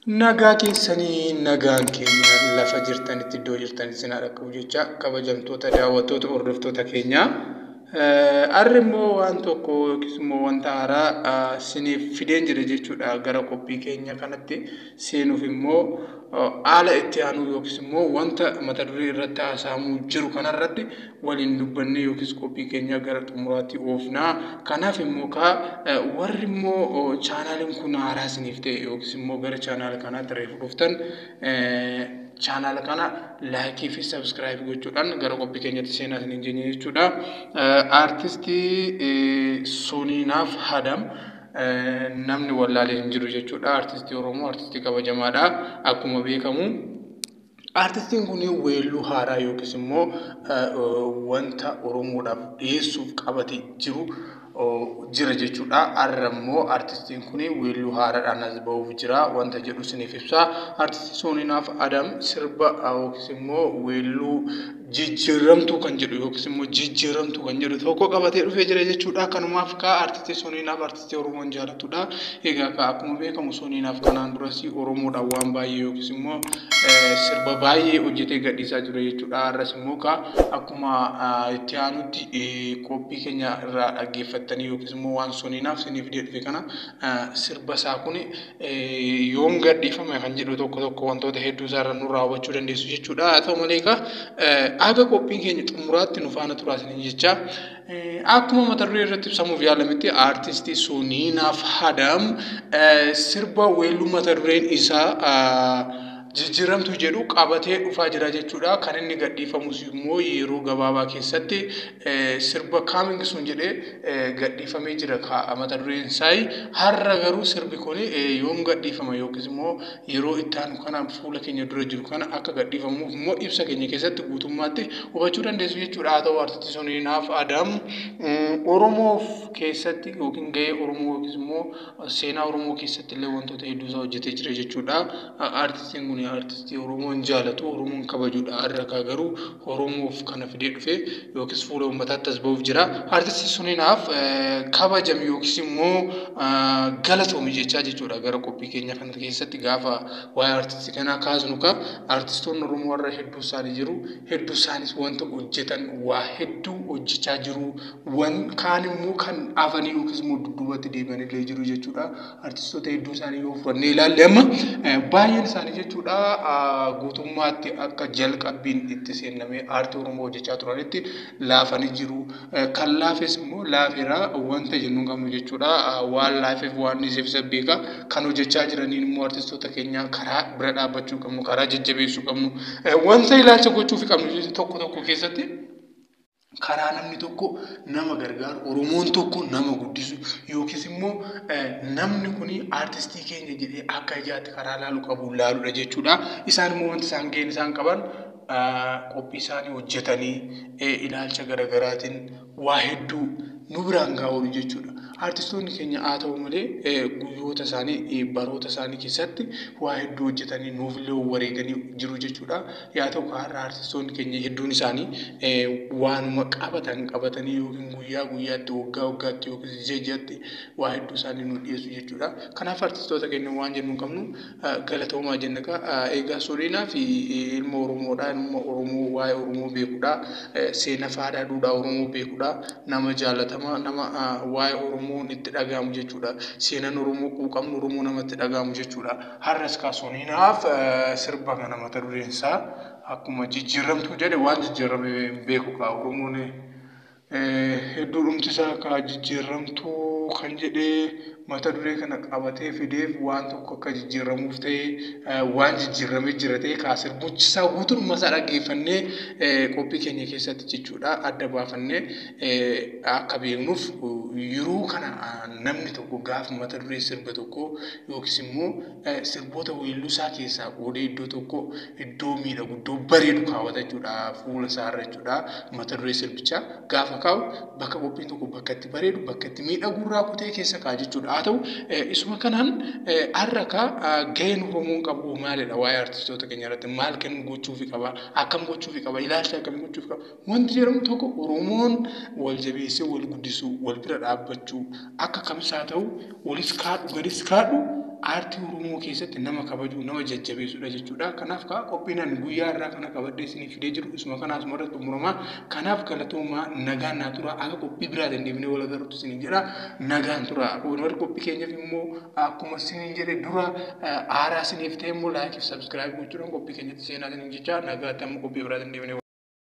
Nagaa keessanii nagaan keenya lafa jirtanitti iddoo jirtanitti isin haa dhaqqabu jecha kabajamtoota daawwattoota hordoftoota keenya. Har'a immoo waan tokko yookiis immoo wanta haaraa isiniif fideen jira jechuudha. Gara qophii keenya kanatti seenuuf immoo haala itti aanu yookiis immoo wanta mata duree irratti haasa'amuu jiru kanarratti waliin dubbannee yookiis qophii keenya gara xumuraatti oofnaa. Kanaaf immoo warri immoo chaanaaliin kun haaraa isiniif ta'e yookiis immoo gara chaanaala kanaatti reefu dhuftan chaanaala kana laayikii fi sabskiraayib gochuudhaan gara qophii keenyatti seenaa isiniin jenye jechuudha. Artistii Soniinaaf Adam namni wallaalee hin jiru jechuudha. Artistii Oromoo artistii kabajamaadha. Akkuma beekamu artistiin kun weelluu haaraa yookiis immoo wanta Oromoodhaaf dhiyeessuuf qabatee jiru jira jechuudha. Har'a immoo artistiin kun weelluu haaraadhaan as ba'uuf jira wanta jedhu isiniif ibsa. Artistii Soniinaaf Adam sirba yookiis immoo weelluu jijjiiramtuu kan jedhu yookiis immoo jijjiiramtuu kan jedhu tokko qabatee dhufee jira jechuudha. Kanumaaf artistii Soniinaaf artistii Oromoon jaalatudha. Egaa akkuma beekamu Soniinaaf kanaan duras Oromoodhaan waan baay'ee yookiis immoo sirba baay'ee hojjetee gadhiisaa jira jechuudha. Har'as immoo akkuma itti aanutti qophii keenya irraa dhaggeeffattanii yookiis immoo waan Soniinaaf isiniif dhufe kana sirba isaa kun yoom gadhiifame kan jedhu tokko wantoota hedduu isaarra nurraa hubachuu dandeessu jechuudha. Haa ta'u malee aga qophiin keenya xumuraatti nu faana turaasanii jecha akkuma mata duree irratti ibsamuuf yaalametti artistii Soniinaaf Adam sirba weelluu mata dureen isaa jijjiiramtuu jedhu qabatee dhufaa jira jechuudha. Kan inni gadhiifamus immoo yeroo gabaabaa keessatti sirba kaaming sun jedhee gadhiifamee jira mata dureen isaa. Har'a garuu sirbi kun yoom gadhiifama yookiis immoo yeroo itti aanu kana fuula keenya dura jiru kana akka gadhiifamuuf immoo ibsa keenya keessatti guutummaatti hubachuu dandeessu jechuudha. Haa ta'u artistii Soniinaaf Adam Oromoof keessatti yookiin gahee Oromoo yookiis immoo seenaa Oromoo keessatti illee wantoota hedduu isaa hojjetee jira jechuudha. Artistiin kun artistii Oromoon jaalatu Oromoon kabajuudha. Har'a garuu Oromoof kana fidee dhufe yookiis fuula uummataatti as ba'uuf jira. Artistii Soniinaaf kabajame yookiis immoo galatoomii jechaa jechuudha. Gara qophii keenya kana keessatti gaafa waa'ee artistii kanaa kaasnu artistoonni Oromoo har'a hedduu isaanii jiru. Hedduu isaanis wanta hojjetan waa hedduu hojjechaa jiru. Kaan immoo kan hafanii yookiis immoo dudduubatti deebi'anii jiru jechuudha. Artistoota hedduu isaanii yoo fudhannee ilaalle amma baay'een isaanii jechuudha guutummaatti akka jalqabbiin itti seenamee aartii Oromoo hojjechaa turanitti laafanii jiru. Kan laafes immoo laafeera wanta jennu qabnu jechuudha. Waan laafeef waan dhiiseef isa beeka. Kan hojjechaa jiraniin immoo artistoota keenya karaa bira dhaabbachuu qabnu, karaa jajjabeessuu qabnu, wanta ilaalcha gochuuf qabnu tokko keessatti karaa namni tokko nama gargaaru Oromoon tokko nama guddisu yookiis immoo namni kun artistii keenya jedhee akka ijaatti karaa laalu qabu laaluudha jechuudha. Isaan immoo wanta isaan ga'een isaan qaban qophii isaanii hojjetanii ilaalcha garaagaraatiin waa hedduu nu biraan gaa'u jechuudha. Artistoonni keenya haa ta'u malee guyyoota isaanii baroota isaanii keessatti waa hedduu hojjetanii nuuf illee wareeganii jiru jechuudha. Yaa ta'u har'a artistoonni keenya hedduun isaanii waanuma qabatanii yookiin guyyaatti waggaatti yookiin ji'aatti waa hedduu isaanii nu dhiyeessu jechuudha. Kanaaf artistoota keenya waan jennu qabnu galatoomaa jenna. Egaa Soniinaa fi ilma Oromoodha. Ilma Oromoo waa'ee Oromoo beekudha. Seenaa fi aadaa duudhaa Oromoo beekudha. Nama jaalatamaa nama waa'ee Oromoon itti dhagahamu jechuudha. Seenaan Oromoo quuqamni Oromoo namatti dhagahamu jechuudha. Har'as Soniinaaf sirba kana mata dureen isaa akkuma jijjiiramtuu jedhe waan jijjiirame beeku Oromoon hedduu dhumti isaa jijjiiramtuu kan jedhee mata duree kana qabatee fideef waan tokko akka jijjiiramuuf ta'e waan jijjiiramee jira ta'e sirbicha guutummaa isaa dhaggeeffannee qophii keenya keessatti jechuudha adda baafannee akka beeknuuf yeroo kana namni tokko gaafa mata duree sirba tokko yookiis immoo sirboota weelluu isaa keessaa qoodee iddoo tokko iddoo miidhagu iddoo bareedu kaawwata jechuudha. Fuula isaa irra jechuudha mata duree sirbichaa gaafa kaa'u bakka qophiin tokko bakka itti bareedu bakka itti miidhagu irraa kutee keessa kaa'a jechuudha. Haa ta'u isuma kanaan har'a gaheen Oromoon qabu maalidha? Waa'ee artistoota keenya irratti maal kan gochuufi qaba? Akkam gochuufi qaba? Ilaalcha akkamii gochuufi qaba? Wanti jedhamu tokko Oromoon wal jabeessee wal guddisuu wal bira dhaabbachuu akka kamisaa ta'u walis kaadhu gadis kaadhu aartii Oromoo keessatti nama kabajuu nama jajjabeessudha jechuudha. Kanaaf qophiin ani guyyaa irraa kana qabadhee isiniif fidee jiru isuma kanaas irratti xumurama. Kanaaf galatoomaa nagaan naa tura akka qophii biraatiin deebinee wal agarruutti isiniin jedha nagaan tura. Warri qophii keenyaaf immoo akkuma isiniin jedhe dura aaraa isiniif ta'e immoo laayikii fi sabskiraayib gochuudhaan qophii keenyatti seenaa isiniin jecha nagaatti amma qophii biraatiin deebinee